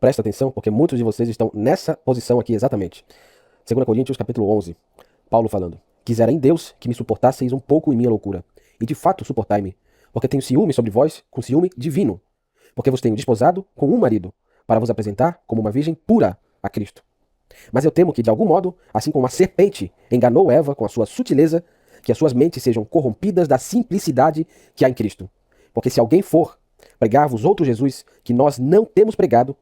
Presta atenção, porque muitos de vocês estão nessa posição aqui exatamente. 2 Coríntios capítulo 11, Paulo falando: Quisera em Deus que me suportasseis um pouco em minha loucura, e de fato suportai-me, porque tenho ciúme sobre vós, com ciúme divino, porque vos tenho desposado com um marido, para vos apresentar como uma virgem pura a Cristo. Mas eu temo que, de algum modo, assim como a serpente enganou Eva com a sua sutileza, que as suas mentes sejam corrompidas da simplicidade que há em Cristo. Porque se alguém for pregar-vos outro Jesus que nós não temos pregado,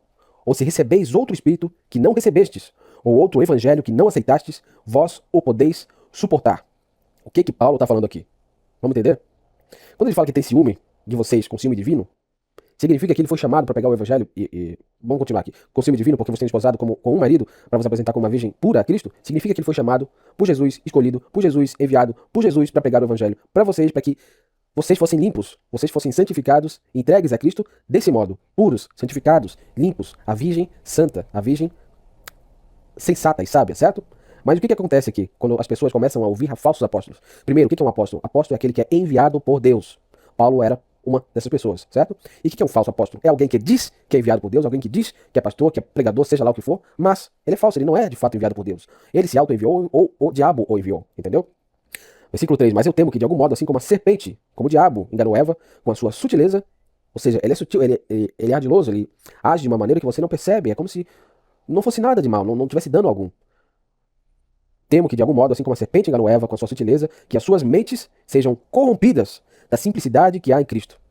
ou se recebeis outro Espírito que não recebestes, ou outro Evangelho que não aceitastes, vós o podeis suportar. O que Paulo está falando aqui? Vamos entender? Quando ele fala que tem ciúme de vocês com ciúme divino, significa que ele foi chamado para pegar o Evangelho vamos continuar aqui. Com ciúme divino, porque você tem desposado com um marido para vos apresentar como uma virgem pura a Cristo, significa que ele foi chamado por Jesus, escolhido por Jesus, enviado por Jesus para pregar o Evangelho para vocês, para que vocês fossem limpos, vocês fossem santificados, entregues a Cristo desse modo, puros, santificados, limpos, a Virgem Santa, a Virgem sensata e sábia, certo? Mas o que acontece aqui, quando as pessoas começam a ouvir falsos apóstolos? Primeiro, o que é um apóstolo? Apóstolo é aquele que é enviado por Deus. Paulo era uma dessas pessoas, certo? E o que é um falso apóstolo? É alguém que diz que é enviado por Deus, alguém que diz que é pastor, que é pregador, seja lá o que for, mas ele é falso, ele não é de fato enviado por Deus. Ele se auto-enviou ou o diabo o enviou, entendeu? Versículo 3, mas eu temo que de algum modo, assim como a serpente, como o diabo enganou Eva com a sua sutileza, ou seja, ele é sutil, ele é ardiloso, ele age de uma maneira que você não percebe, é como se não fosse nada de mal, não tivesse dano algum. Temo que de algum modo, assim como a serpente enganou Eva com a sua sutileza, que as suas mentes sejam corrompidas da simplicidade que há em Cristo.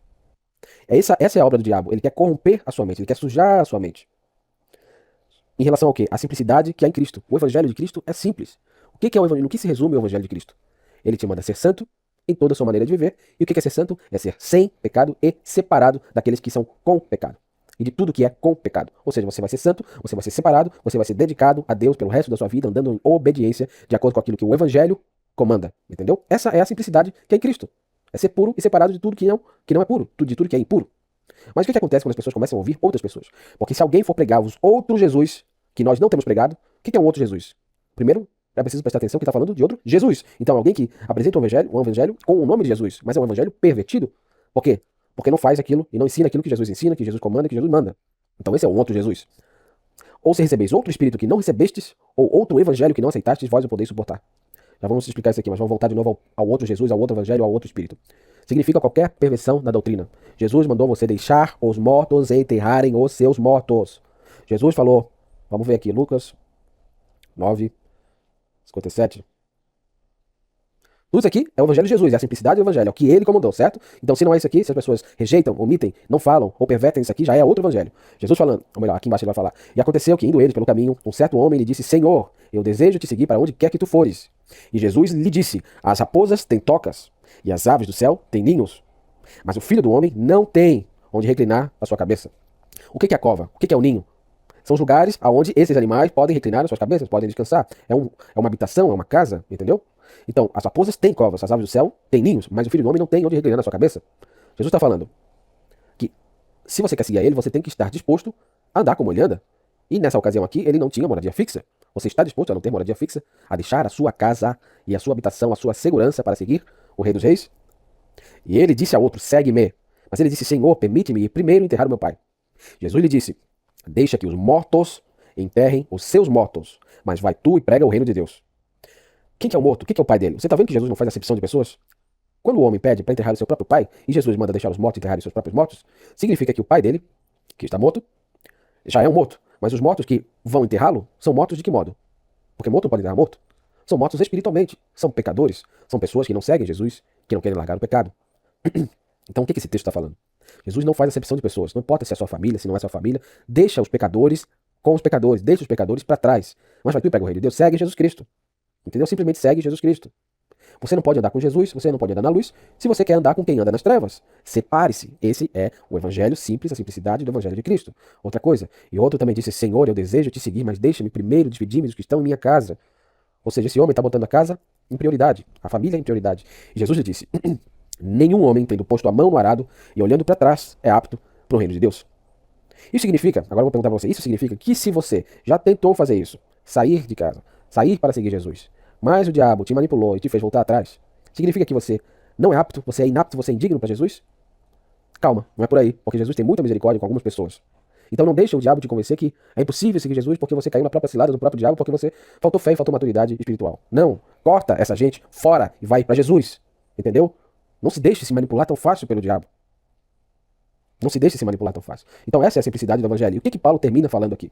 Essa é a obra do diabo, ele quer corromper a sua mente, ele quer sujar a sua mente. Em relação ao quê? A simplicidade que há em Cristo. O evangelho de Cristo é simples. O que é o evangelho? No que se resume o evangelho de Cristo? Ele te manda ser santo em toda a sua maneira de viver. E o que é ser santo? É ser sem pecado e separado daqueles que são com pecado. E de tudo que é com pecado. Ou seja, você vai ser santo, você vai ser separado, você vai ser dedicado a Deus pelo resto da sua vida, andando em obediência de acordo com aquilo que o evangelho comanda. Entendeu? Essa é a simplicidade que é em Cristo. É ser puro e separado de tudo que não é puro, de tudo que é impuro. Mas o que acontece quando as pessoas começam a ouvir outras pessoas? Porque se alguém for pregar-vos outro Jesus que nós não temos pregado, o que é um outro Jesus? Primeiro, é preciso prestar atenção que está falando de outro Jesus. Então, alguém que apresenta um evangelho com o nome de Jesus, mas é um evangelho pervertido. Por quê? Porque não faz aquilo e não ensina aquilo que Jesus ensina, que Jesus comanda, que Jesus manda. Então, esse é um outro Jesus. Ou se recebeis outro Espírito que não recebestes, ou outro evangelho que não aceitastes, vós o podeis suportar. Já vamos explicar isso aqui, mas vamos voltar de novo ao outro Jesus, ao outro evangelho, ao outro Espírito. Significa qualquer perversão da doutrina. Jesus mandou você deixar os mortos enterrarem os seus mortos. Jesus falou, vamos ver aqui, Lucas 9, 57. Tudo isso aqui é o Evangelho de Jesus, é a simplicidade do Evangelho, é o que ele comandou, certo? Então, se não é isso aqui, se as pessoas rejeitam, omitem, não falam ou pervertem isso aqui, já é outro Evangelho. Jesus falando, ou melhor, aqui embaixo ele vai falar: E aconteceu que, indo eles pelo caminho, um certo homem lhe disse: Senhor, eu desejo te seguir para onde quer que tu fores. E Jesus lhe disse: As raposas têm tocas, e as aves do céu têm ninhos, mas o filho do homem não tem onde reclinar a sua cabeça. O que é a cova? O que é o ninho? São os lugares onde esses animais podem reclinar as suas cabeças, podem descansar. É uma habitação, é uma casa, entendeu? Então, as raposas têm covas, as aves do céu têm ninhos, mas o filho do homem não tem onde reclinar na sua cabeça. Jesus está falando que se você quer seguir a ele, você tem que estar disposto a andar como ele anda. E nessa ocasião aqui, ele não tinha moradia fixa. Você está disposto a não ter moradia fixa? A deixar a sua casa e a sua habitação, a sua segurança para seguir o Rei dos Reis? E ele disse a outro: Segue-me. Mas ele disse: Senhor, permite-me ir primeiro enterrar o meu pai. Jesus lhe disse: Deixa que os mortos enterrem os seus mortos, mas vai tu e prega o reino de Deus. Quem que é o morto? Quem que é o pai dele? Você está vendo que Jesus não faz acepção de pessoas? Quando o homem pede para enterrar o seu próprio pai, e Jesus manda deixar os mortos enterrarem os seus próprios mortos, significa que o pai dele, que está morto, já é um morto. Mas os mortos que vão enterrá-lo são mortos de que modo? Porque morto não pode enterrar morto. São mortos espiritualmente. São pecadores. São pessoas que não seguem Jesus, que não querem largar o pecado. Então o que esse texto está falando? Jesus não faz acepção de pessoas. Não importa se é sua família, se não é sua família. Deixa os pecadores com os pecadores. Deixa os pecadores para trás. Mas vai tu e pega o reino de Deus. Segue Jesus Cristo. Entendeu? Simplesmente segue Jesus Cristo. Você não pode andar com Jesus, você não pode andar na luz, se você quer andar com quem anda nas trevas. Separe-se. Esse é o evangelho simples, a simplicidade do evangelho de Cristo. Outra coisa. E outro também disse: Senhor, eu desejo te seguir, mas deixa-me primeiro despedir-me dos que estão em minha casa. Ou seja, esse homem está botando a casa em prioridade, a família em prioridade. E Jesus lhe disse: Nenhum homem, tendo posto a mão no arado e olhando para trás, é apto para o reino de Deus. Isso significa, agora eu vou perguntar para você, isso significa que se você já tentou fazer isso, sair de casa, sair para seguir Jesus, mas o diabo te manipulou e te fez voltar atrás, significa que você não é apto, você é inapto, você é indigno para Jesus? Calma, não é por aí, porque Jesus tem muita misericórdia com algumas pessoas. Então não deixa o diabo te convencer que é impossível seguir Jesus porque você caiu na própria cilada do próprio diabo, porque você faltou fé e faltou maturidade espiritual. Não. Corta essa gente fora e vai para Jesus. Entendeu? Não se deixe se manipular tão fácil pelo diabo. Não se deixe se manipular tão fácil. Então essa é a simplicidade do evangelho. E o que Paulo termina falando aqui?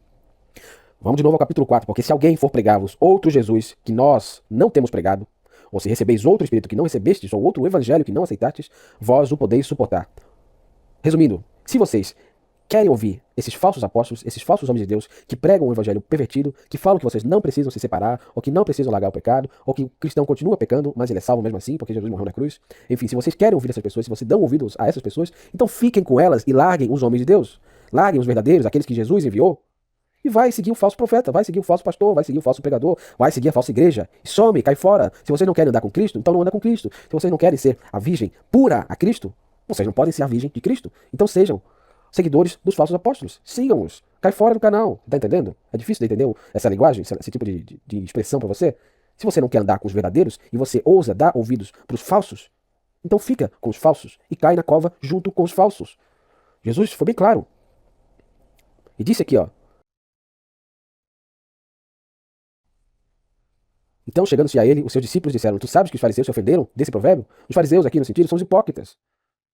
Vamos de novo ao capítulo 4, porque se alguém for pregar-vos outro Jesus que nós não temos pregado, ou se recebeis outro Espírito que não recebestes, ou outro Evangelho que não aceitastes, vós o podeis suportar. Resumindo, se vocês querem ouvir esses falsos apóstolos, esses falsos homens de Deus, que pregam um evangelho pervertido, que falam que vocês não precisam se separar, ou que não precisam largar o pecado, ou que o cristão continua pecando, mas ele é salvo mesmo assim, porque Jesus morreu na cruz. Enfim, se vocês querem ouvir essas pessoas, se vocês dão ouvidos a essas pessoas, então fiquem com elas e larguem os homens de Deus. Larguem os verdadeiros, aqueles que Jesus enviou. E vai seguir o falso profeta, vai seguir o falso pastor, vai seguir o falso pregador, vai seguir a falsa igreja. Some, cai fora. Se vocês não querem andar com Cristo, então não anda com Cristo. Se vocês não querem ser a virgem pura a Cristo, vocês não podem ser a virgem de Cristo. Então sejam seguidores dos falsos apóstolos. Sigam-os. Cai fora do canal. Tá entendendo? É difícil de entender essa linguagem, esse tipo de expressão para você? Se você não quer andar com os verdadeiros e você ousa dar ouvidos para os falsos, então fica com os falsos e cai na cova junto com os falsos. Jesus foi bem claro. E disse aqui, ó. Então, chegando-se a ele, os seus discípulos disseram: Tu sabes que os fariseus se ofenderam desse provérbio? Os fariseus, aqui no sentido, são os hipócritas.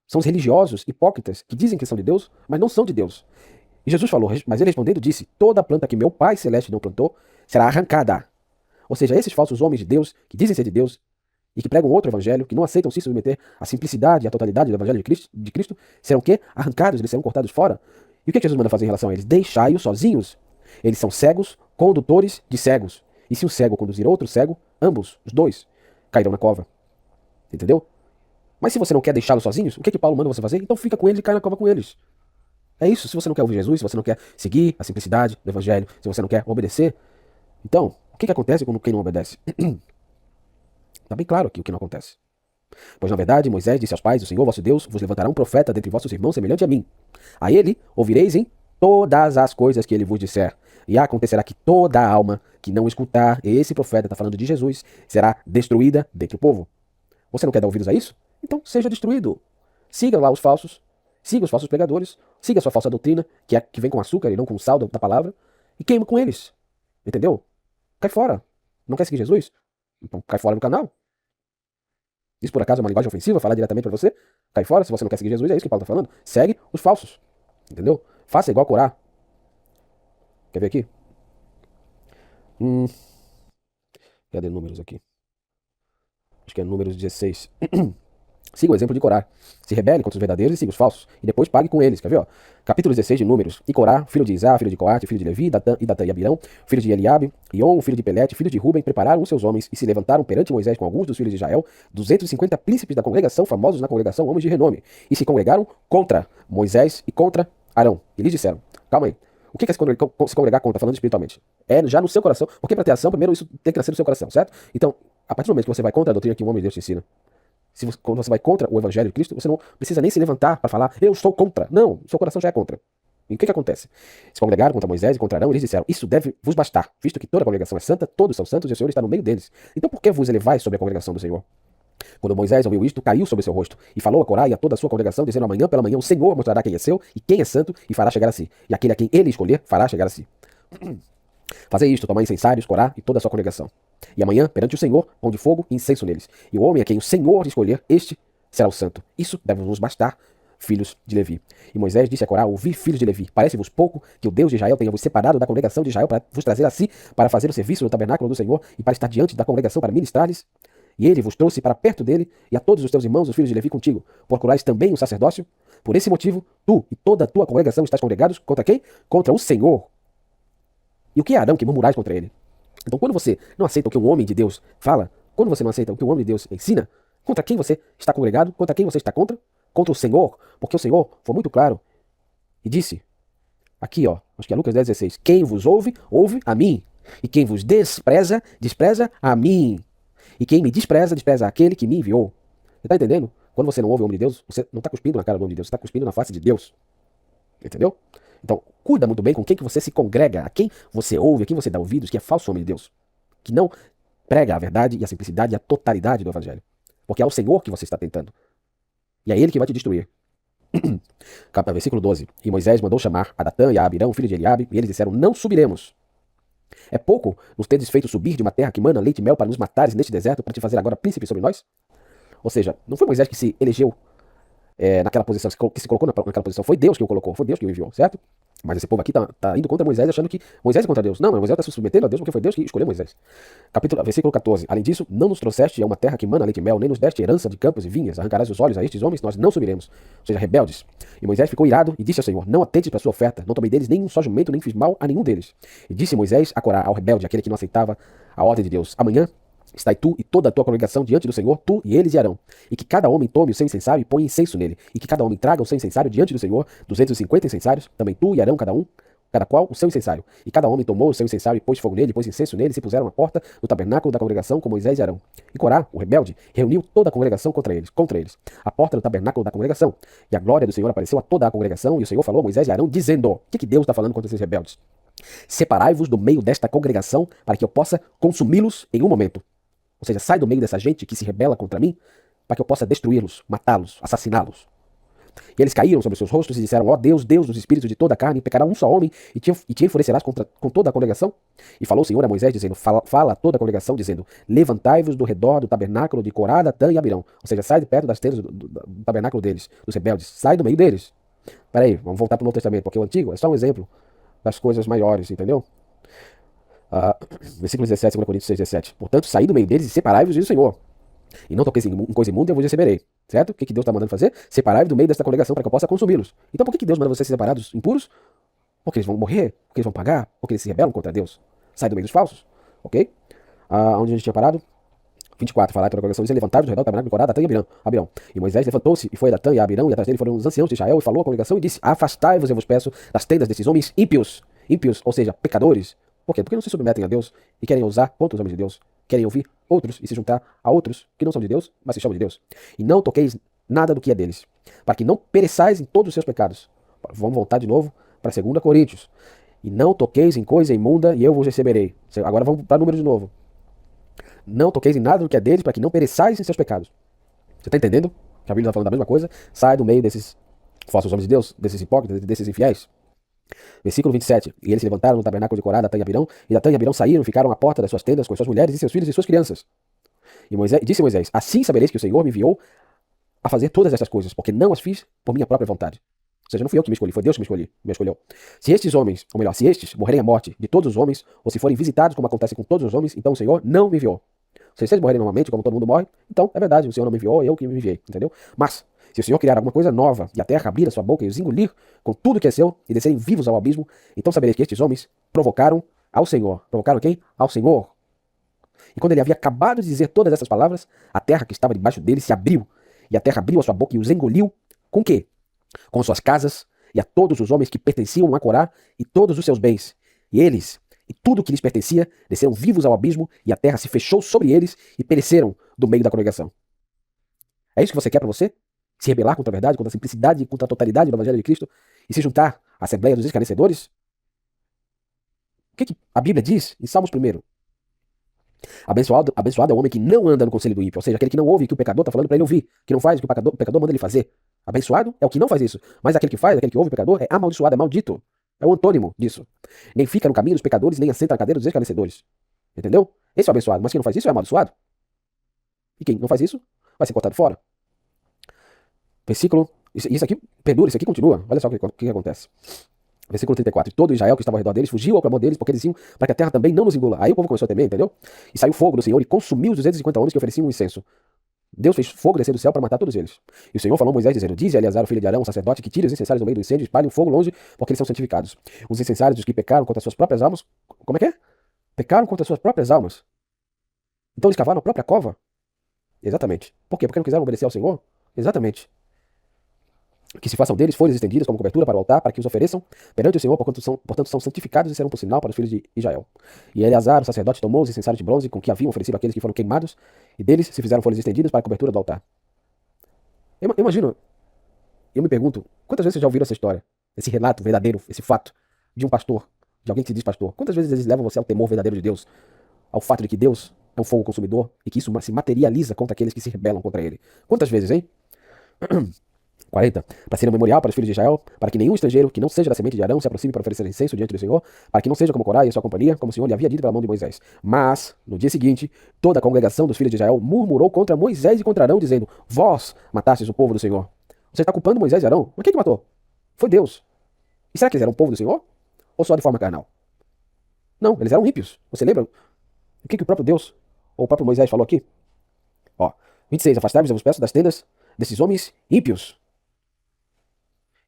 São os religiosos hipócritas que dizem que são de Deus, mas não são de Deus. E Jesus falou, mas ele respondendo disse: Toda planta que meu Pai Celeste não plantou será arrancada. Ou seja, esses falsos homens de Deus, que dizem ser de Deus, e que pregam outro evangelho, que não aceitam se submeter à simplicidade e à totalidade do evangelho de Cristo, serão o quê? Arrancados, eles serão cortados fora. E o que Jesus manda fazer em relação a eles? Deixai-os sozinhos. Eles são cegos, condutores de cegos. E se o cego conduzir outro cego, ambos, os dois, cairão na cova. Entendeu? Mas se você não quer deixá-los sozinhos, o que Paulo manda você fazer? Então fica com eles e cai na cova com eles. É isso. Se você não quer ouvir Jesus, se você não quer seguir a simplicidade do evangelho, se você não quer obedecer, então, o que acontece com quem não obedece? Está bem claro aqui o que não acontece. Pois na verdade, Moisés disse aos pais: O Senhor vosso Deus vos levantará um profeta dentre vossos irmãos semelhante a mim. A ele ouvireis em todas as coisas que ele vos disser. E acontecerá que toda a alma que não escutar esse profeta, está falando de Jesus, será destruída dentre o povo. Você não quer dar ouvidos a isso? Então seja destruído. Siga lá os falsos, siga os falsos pregadores, siga a sua falsa doutrina, que vem com açúcar e não com sal da palavra, e queima com eles. Entendeu? Cai fora. Não quer seguir Jesus? Então cai fora do canal. Isso por acaso é uma linguagem ofensiva, falar diretamente para você? Cai fora, se você não quer seguir Jesus, é isso que Paulo está falando. Segue os falsos. Entendeu? Faça igual Corá. Quer ver aqui? Cadê números aqui? Acho que é números 16. Siga o exemplo de Corá. Se rebele contra os verdadeiros e siga os falsos. E depois pague com eles. Quer ver? Ó? Capítulo 16 de Números. E Corá, filho de Isá, filho de Coate, filho de Levi, Datã e Abirão, filho de Eliabe, Ion, filho de Pelete, filho de Ruben, prepararam os seus homens e se levantaram perante Moisés com alguns dos filhos de Israel, 250 príncipes da congregação, famosos na congregação, homens de renome. E se congregaram contra Moisés e contra Arão. E lhes disseram: Calma aí. O que é se congregar contra, falando espiritualmente? É já no seu coração, porque para ter ação, primeiro isso tem que nascer no seu coração, certo? Então, a partir do momento que você vai contra a doutrina que um homem de Deus te ensina, quando você vai contra o evangelho de Cristo, você não precisa nem se levantar para falar: eu estou contra. Não, seu coração já é contra. E o que acontece? Se congregaram contra Moisés e contra Arão, eles disseram: Isso deve vos bastar, visto que toda a congregação é santa, todos são santos e o Senhor está no meio deles. Então por que vos elevais sobre a congregação do Senhor? Quando Moisés ouviu isto, caiu sobre seu rosto, e falou a Corá e a toda a sua congregação, dizendo: Amanhã pela manhã o Senhor mostrará quem é seu e quem é santo, e fará chegar a si. E aquele a quem ele escolher, fará chegar a si. Fazei isto, tomai incensários, Corá e toda a sua congregação. E amanhã, perante o Senhor, pão de fogo e incenso neles. E o homem a quem o Senhor escolher, este será o santo. Isso deve vos bastar, filhos de Levi. E Moisés disse a Corá: Ouvi, filhos de Levi, parece-vos pouco que o Deus de Israel tenha vos separado da congregação de Israel para vos trazer a si, para fazer o serviço no tabernáculo do Senhor e para estar diante da congregação para ministrar-lhes? E ele vos trouxe para perto dele e a todos os teus irmãos, os filhos de Levi, contigo. Procurais também o sacerdócio? Por esse motivo, tu e toda a tua congregação estás congregados contra quem? Contra o Senhor. E o que é Arão que murmurais contra ele? Então, quando você não aceita o que um homem de Deus fala, quando você não aceita o que um homem de Deus ensina, contra quem você está congregado? Contra quem você está contra? Contra o Senhor. Porque o Senhor foi muito claro e disse, aqui ó, acho que é Lucas 10,16, quem vos ouve, ouve a mim. E quem vos despreza, despreza a mim. E quem me despreza, despreza aquele que me enviou. Você está entendendo? Quando você não ouve o homem de Deus, você não está cuspindo na cara do homem de Deus, você está cuspindo na face de Deus. Entendeu? Então, cuida muito bem com quem que você se congrega, a quem você ouve, a quem você dá ouvidos, que é falso homem de Deus. Que não prega a verdade e a simplicidade e a totalidade do evangelho. Porque é ao Senhor que você está tentando. E é Ele que vai te destruir. Versículo 12. E Moisés mandou chamar a Datã e a Abirão, filho de Eliabe, e eles disseram, não subiremos. É pouco nos teres feito subir de uma terra que mana leite e mel para nos matares neste deserto, para te fazer agora príncipe sobre nós? Ou seja, não foi Moisés que se elegeu naquela posição, que se colocou naquela posição. Foi Deus que o colocou, foi Deus que o enviou, certo? Mas esse povo aqui tá indo contra Moisés, achando que Moisés é contra Deus. Não, mas Moisés está se submetendo a Deus porque foi Deus que escolheu Moisés. Versículo 14. Além disso, não nos trouxeste a uma terra que mana leite e mel, nem nos deste herança de campos e vinhas. Arrancarás os olhos a estes homens, nós não subiremos. Ou seja, rebeldes. E Moisés ficou irado e disse ao Senhor, não atentes para a sua oferta, não tomei deles nenhum só jumento, nem fiz mal a nenhum deles. E disse Moisés a Corá, ao rebelde, aquele que não aceitava a ordem de Deus, amanhã estai tu e toda a tua congregação diante do Senhor, tu e eles e Arão. E que cada homem tome o seu incensário e ponha incenso nele. E que cada homem traga o seu incensário diante do Senhor, 250 incensários, também tu e Arão, cada qual o seu incensário. E cada homem tomou o seu incensário e pôs fogo nele, pôs incenso nele, e se puseram à porta do tabernáculo da congregação com Moisés e Arão. E Corá, o rebelde, reuniu toda a congregação contra eles, à porta do tabernáculo da congregação. E a glória do Senhor apareceu a toda a congregação, e o Senhor falou a Moisés e Arão, dizendo, o que Deus está falando contra esses rebeldes? Separai-vos do meio desta congregação, para que eu possa consumi-los em um momento. Ou seja, sai do meio dessa gente que se rebela contra mim, para que eu possa destruí-los, matá-los, assassiná-los. E eles caíram sobre os seus rostos e disseram, ó Deus, Deus dos espíritos de toda a carne, pecará um só homem e te enfurecerás com toda a congregação? E falou o Senhor a Moisés, dizendo, fala a toda a congregação, dizendo, levantai-vos do redor do tabernáculo de Corá, Datã e Abirão. Ou seja, sai de perto das tendas do tabernáculo deles, dos rebeldes, sai do meio deles. Peraí, vamos voltar para o Novo Testamento, porque o Antigo é só um exemplo das coisas maiores, entendeu? Versículo 17, 2 Coríntios 6, 17. Portanto, saí do meio deles e separai-vos, diz o Senhor. E não toqueis em coisa imunda, eu vos receberei. Certo? O que Deus está mandando fazer? Separai-vos do meio desta congregação para que eu possa consumi-los. Então por que Deus manda vocês ser separados impuros? Porque eles vão morrer? Porque eles vão pagar? Porque eles se rebelam contra Deus? Sai do meio dos falsos. Ok? Onde a gente tinha parado? 24. Falar para a congregação e levantai-vos do redor do tabernáculo de Corá, Datã e Abirão. E Moisés levantou-se e foi a Datã e a Abirão, e atrás dele foram os anciãos de Israel, e falou à congregação e disse, afastai-vos, eu vos peço, das tendas desses homens ímpios. Ímpios, ou seja, pecadores. Por quê? Porque não se submetem a Deus e querem usar contra os homens de Deus. Querem ouvir outros e se juntar a outros que não são de Deus, mas se chamam de Deus. E não toqueis nada do que é deles, para que não pereçais em todos os seus pecados. Vamos voltar de novo para 2 Coríntios. E não toqueis em coisa imunda e eu vos receberei. Agora vamos para o número de novo. Não toqueis em nada do que é deles, para que não pereçais em seus pecados. Você está entendendo? Que a Bíblia está falando da mesma coisa. Sai do meio desses falsos homens de Deus, desses hipócritas, desses infiéis. Versículo 27. E eles se levantaram no tabernáculo de Corá, Datã e Abirão, e Datã e Abirão saíram e ficaram à porta das suas tendas com as suas mulheres e seus filhos e suas crianças. E disse Moisés, assim sabereis que o Senhor me enviou a fazer todas estas coisas, porque não as fiz por minha própria vontade. Ou seja, não fui eu que me escolhi, foi Deus que me escolheu. Se estes homens, ou melhor, se estes morrerem a morte de todos os homens, ou se forem visitados como acontece com todos os homens, então o Senhor não me enviou. Se eles morrerem normalmente, como todo mundo morre, então é verdade, o Senhor não me enviou, eu que me enviei, entendeu? Mas, se o Senhor criar alguma coisa nova, e a terra abrir a sua boca e os engolir com tudo que é seu, e descerem vivos ao abismo, então sabereis que estes homens provocaram ao Senhor. Provocaram quem? Ao Senhor. E quando ele havia acabado de dizer todas essas palavras, a terra que estava debaixo dele se abriu, e a terra abriu a sua boca e os engoliu, com o quê? Com suas casas, e a todos os homens que pertenciam a Corá, e todos os seus bens. E eles, e tudo que lhes pertencia, desceram vivos ao abismo, e a terra se fechou sobre eles, e pereceram do meio da congregação. É isso que você quer para você? Se rebelar contra a verdade, contra a simplicidade, contra a totalidade do Evangelho de Cristo, e se juntar à Assembleia dos Escarnecedores? O que a Bíblia diz em Salmos 1? Abençoado é o homem que não anda no conselho do ímpio, ou seja, aquele que não ouve o que o pecador está falando para ele ouvir, que não faz o que o pecador manda ele fazer. Abençoado é o que não faz isso, mas aquele que faz, aquele que ouve o pecador, é amaldiçoado, é maldito. É o antônimo disso. Nem fica no caminho dos pecadores, nem assenta na cadeira dos escarnecedores. Entendeu? Esse é o abençoado, mas quem não faz isso é amaldiçoado. E quem não faz isso vai ser cortado fora. Versículo. Isso aqui perdura, isso aqui continua. Olha só o que acontece. Versículo 34. E todo Israel que estava ao redor deles fugiu ao clamor deles, porque eles diziam para que a terra também não nos engula. Aí o povo começou a temer, entendeu? E saiu fogo do Senhor e consumiu os 250 homens que ofereciam um incenso. Deus fez fogo descer do céu para matar todos eles. E o Senhor falou a Moisés, dizendo: dize a Eleazar, o filho de Arão, o sacerdote, que tire os incensários do meio do incêndio e espalhe o fogo longe, porque eles são santificados. Os incensários dos que pecaram contra suas próprias almas. Como é que é? Pecaram contra suas próprias almas. Então eles cavaram a própria cova? Exatamente. Por quê? Porque não quiseram obedecer ao Senhor? Exatamente. Que se façam deles folhas estendidas como cobertura para o altar, para que os ofereçam perante o Senhor, portanto são santificados e serão por sinal para os filhos de Israel. E Eleazar, o sacerdote, tomou os incensários de bronze com que haviam oferecido aqueles que foram queimados, e deles se fizeram folhas estendidas para a cobertura do altar. Eu imagino, eu me pergunto, quantas vezes vocês já ouviram essa história? Esse relato verdadeiro, esse fato de um pastor, de alguém que se diz pastor. Quantas vezes eles levam você ao temor verdadeiro de Deus? Ao fato de que Deus é um fogo consumidor e que isso se materializa contra aqueles que se rebelam contra ele. Quantas vezes, hein? 40. Para ser um memorial para os filhos de Israel, para que nenhum estrangeiro que não seja da semente de Arão se aproxime para oferecer incenso diante do Senhor, para que não seja como Corá e a sua companhia, como o Senhor lhe havia dito pela mão de Moisés. Mas, no dia seguinte, toda a congregação dos filhos de Israel murmurou contra Moisés e contra Arão, dizendo: Vós matastes o povo do Senhor. Você está culpando Moisés e Arão? Mas quem que matou? Foi Deus. E será que eles eram o povo do Senhor? Ou só de forma carnal? Não, eles eram ímpios. Você lembra o que o próprio Deus, ou o próprio Moisés falou aqui? Ó, 26. Afastai-vos, eu vos peço, das tendas desses homens ímpios.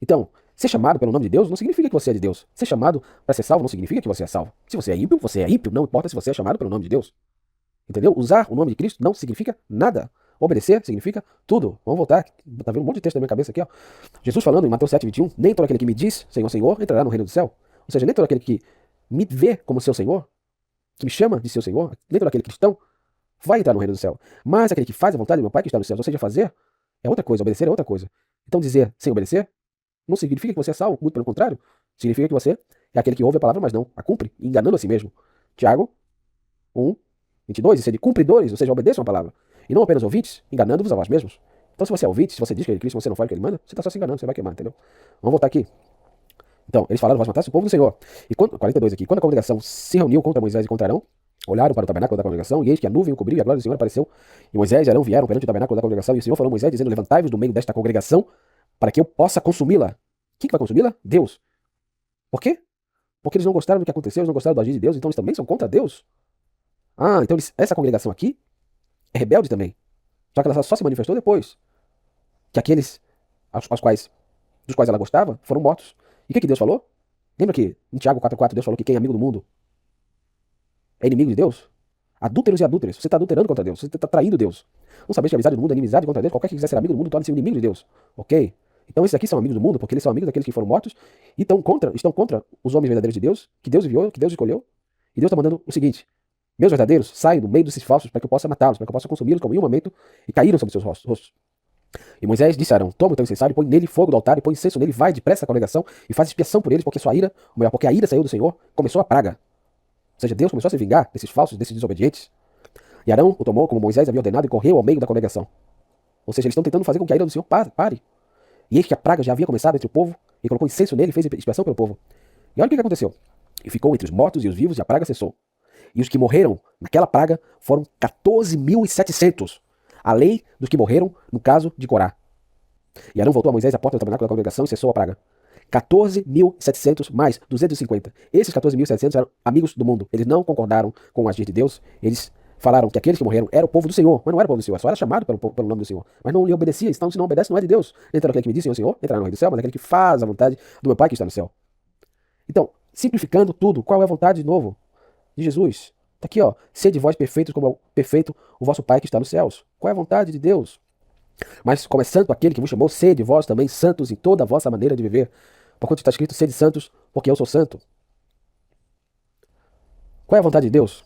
Então, ser chamado pelo nome de Deus não significa que você é de Deus. Ser chamado para ser salvo não significa que você é salvo. Se você é ímpio, você é ímpio. Não importa se você é chamado pelo nome de Deus. Entendeu? Usar o nome de Cristo não significa nada. Obedecer significa tudo. Vamos voltar. Tá vendo um monte de texto na minha cabeça aqui, ó. Jesus falando em Mateus 7:21, nem todo aquele que me diz, Senhor, Senhor, entrará no reino do céu. Ou seja, nem todo aquele que me vê como seu Senhor, que me chama de seu Senhor, nem todo aquele cristão, vai entrar no reino do céu. Mas aquele que faz a vontade do meu Pai que está nos céus, ou seja, fazer é outra coisa, obedecer é outra coisa. Então dizer sem obedecer não significa que você é salvo, muito pelo contrário. Significa que você é aquele que ouve a palavra, mas não a cumpre, enganando a si mesmo. Tiago 1:22, isso é de cumpridores, ou seja, obedeçam a palavra. E não apenas ouvintes, enganando-vos a vós mesmos. Então se você é ouvinte, se você diz que é de Cristo, você não faz o que ele manda, você está só se enganando, você vai queimar, entendeu? Vamos voltar aqui. Então, eles falaram: vós mataste o povo do Senhor. E 42 aqui, quando a congregação se reuniu contra Moisés e contra Arão, olharam para o tabernáculo da congregação, e eis que a nuvem o cobriu e a glória do Senhor apareceu. E Moisés e Arão vieram perante o tabernáculo da congregação, e o Senhor falou a Moisés, dizendo: levantai-vos do meio desta congregação, para que eu possa consumi-la. Quem que vai consumi-la? Deus. Por quê? Porque eles não gostaram do que aconteceu, eles não gostaram do agir de Deus, então eles também são contra Deus. Ah, então essa congregação aqui é rebelde também. Só que ela só se manifestou depois que aqueles dos quais ela gostava foram mortos. E o que Deus falou? Lembra que em Tiago 4:4 Deus falou que quem é amigo do mundo é inimigo de Deus? Adúlteros e adúlteras. Você está adulterando contra Deus. Você está traindo Deus. Não sabes que a amizade do mundo é inimizade contra Deus? Qualquer que quiser ser amigo do mundo torna-se inimigo de Deus. Ok? Então esses aqui são amigos do mundo porque eles são amigos daqueles que foram mortos e estão contra os homens verdadeiros de Deus, que Deus enviou, que Deus escolheu. E Deus está mandando o seguinte: meus verdadeiros, saiam do meio desses falsos para que eu possa matá-los, para que eu possa consumi-los como em um momento, e caíram sobre seus rostos. E Moisés disse a Arão: toma o teu incensário, põe nele fogo do altar, e põe incenso nele, vai depressa à congregação e faz expiação por eles, porque sua ira, ou melhor, porque a ira saiu do Senhor, começou a praga. Ou seja, Deus começou a se vingar desses falsos, desses desobedientes. E Arão o tomou como Moisés havia ordenado e correu ao meio da congregação. Ou seja, eles estão tentando fazer com que a ira do Senhor pare. E eis que a praga já havia começado entre o povo, e colocou incenso nele e fez expiação pelo povo. E olha o que aconteceu. E ficou entre os mortos e os vivos, e a praga cessou. E os que morreram naquela praga foram 14.700, além dos que morreram no caso de Corá. E Arão voltou a Moisés à porta do tabernáculo da congregação e cessou a praga. 14.700 mais 250. Esses 14.700 eram amigos do mundo. Eles não concordaram com o agir de Deus. Eles falaram que aqueles que morreram eram o povo do Senhor, mas não era o povo do Senhor, só era chamado pelo nome do Senhor. Mas não lhe obedecia, então se não obedece não é de Deus. Entra aquele que me diz, Senhor, Senhor, entra no reino do céu, mas aquele que faz a vontade do meu Pai que está no céu. Então, simplificando tudo, qual é a vontade de novo de Jesus? Está aqui, ó, sede vós perfeitos como é perfeito o vosso Pai que está nos céus. Qual é a vontade de Deus? Mas como é santo aquele que vos chamou, sede vós também santos em toda a vossa maneira de viver. Porquanto está escrito, sede santos, porque eu sou santo. Qual é a vontade de Deus?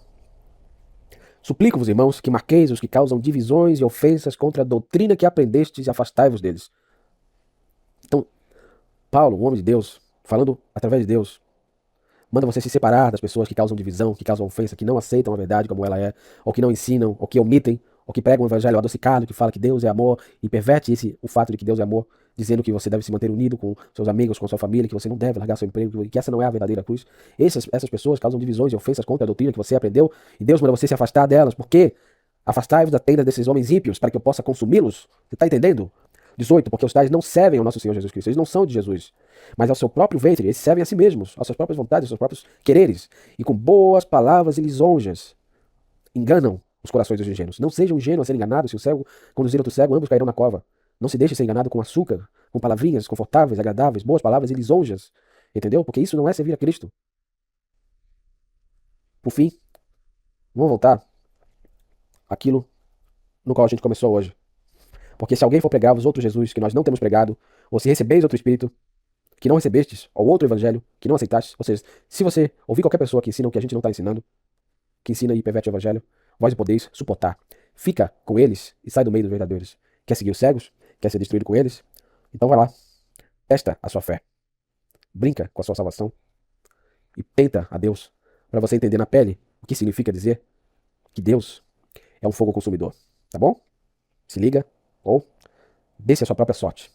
Suplico-vos, irmãos, que marqueis os que causam divisões e ofensas contra a doutrina que aprendestes e afastai-vos deles. Então, Paulo, um homem de Deus, falando através de Deus, manda você se separar das pessoas que causam divisão, que causam ofensa, que não aceitam a verdade como ela é, ou que não ensinam, ou que omitem, ou que pregam um evangelho adocicado, que fala que Deus é amor e perverte o fato de que Deus é amor, dizendo que você deve se manter unido com seus amigos, com sua família, que você não deve largar seu emprego, que essa não é a verdadeira cruz. Essas pessoas causam divisões e ofensas contra a doutrina que você aprendeu, e Deus manda você se afastar delas. Por quê? Afastai-vos da tenda desses homens ímpios, para que eu possa consumi-los. Você está entendendo? 18. Porque os tais não servem ao nosso Senhor Jesus Cristo. Eles não são de Jesus, mas ao seu próprio ventre. Eles servem a si mesmos, às suas próprias vontades, aos seus próprios quereres. E com boas palavras e lisonjas enganam os corações dos ingênuos. Não sejam ingênuos a ser enganados. Se o cego conduzir outro cego, ambos cairão na cova. Não se deixe ser enganado com açúcar, com palavrinhas confortáveis, agradáveis, boas palavras e lisonjas. Entendeu? Porque isso não é servir a Cristo. Por fim, vamos voltar àquilo no qual a gente começou hoje. Porque se alguém for pregar-vos outro Jesus que nós não temos pregado, ou se recebeis outro Espírito que não recebestes, ou outro Evangelho que não aceitastes, ou seja, se você ouvir qualquer pessoa que ensina o que a gente não está ensinando, que ensina e perverte o Evangelho, vós podeis suportar. Fica com eles e sai do meio dos verdadeiros. Quer seguir os cegos? Quer ser destruído com eles? Então vai lá. Testa a sua fé. Brinca com a sua salvação. E tenta a Deus para você entender na pele o que significa dizer que Deus é um fogo consumidor. Tá bom? Se liga ou desce a sua própria sorte.